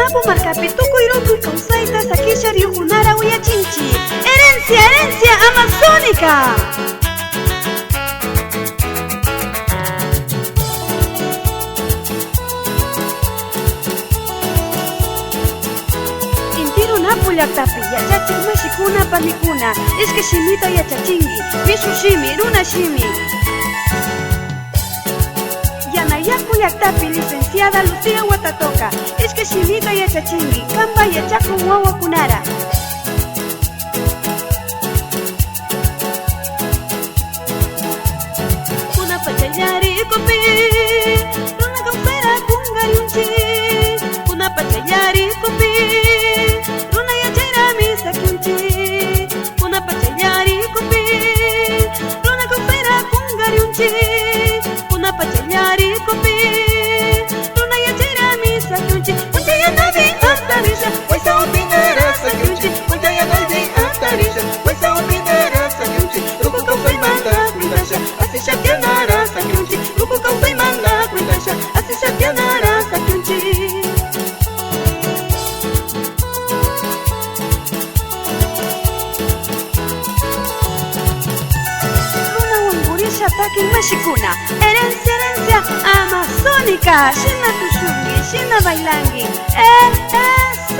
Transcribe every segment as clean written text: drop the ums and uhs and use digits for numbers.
Napu marcapi tukuy ruku kawsayta sakisha riyukunara uyachinchi. Herencia amazónica. Intiru Napu llaqtapi yachachik mashikuna panikuna ishkay shimita yachachinki, mishu shimi, runa shimi. Yanayaku llaqtapi licenciada Lucía Watatoka ishkay shimita yachachinki, kanpa yachakun wawakunara. Kuna pachayarikupi runa kawsayra kungaryunchi, kuna pachayarikupi runa yachayra misakunchi, kuna pachayarikupi runa kawsayra kungaryunchi, kuna pachayarikupi runa yachayra misakunchi. Punchayanapi hasta waisa opinara sakunchi, punchayanapi hasta waisa opinara sakunchi, ruku kawsaymanta cuidasha así shatianara sakunchi, ruku kawsaymanta cuidasha así shatianara sakunchi. Runa wangurisha takin mashikuna, herencia amazónica, shina tushungi, shina bailangi, eso.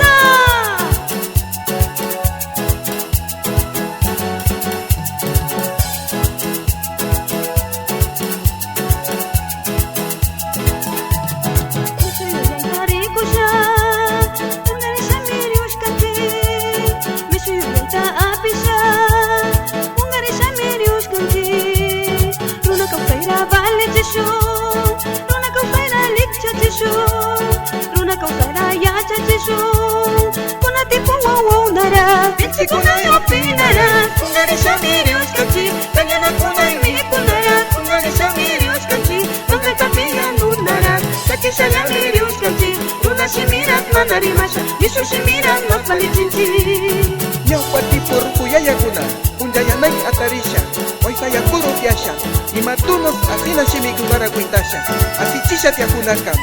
Runa kawsayra yachachishu, kuna tipo wawawnara piensi kuna opinara, kungarisha miriushkanchi, kañana kunay mikunara, kungarisha miriushkanchi, runapi yanunara, sakisha ya miriushkanchi, runa shimiras manarimasha, mishu shimiras mas valichinchi. Ñawpa tipo rukuyayakuna punchayanay atarisha, waysayakuru tiasha, imatunos asina shimikunara cuitasha, asichisha tiakunakama,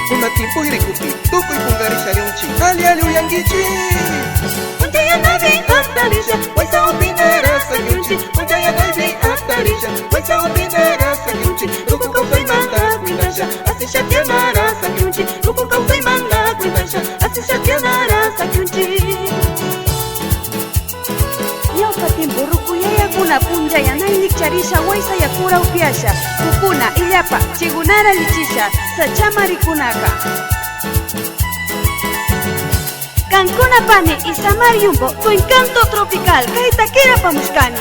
kuna tipo irikupi, tukuy kungarisha riunchi, ali uyangichi. Punchayanapi hasta waisa opinara sakunchi, punchayanapi hasta waisa opinara sakunchi, ruku kawsaymanta cuidasha así shatianara sakunchi, ruku kawsaymanta cuidasha así shatianara sakunchi. Ñawpa tiempo rukuyayakuna punchayanaynik charisha waysa yakura upiasha, kukuna illapa chigunara lichisha sachama rikunaka. Cancuna pani y Samar Yumbo, tu encanto tropical, kaita kira pamushkani.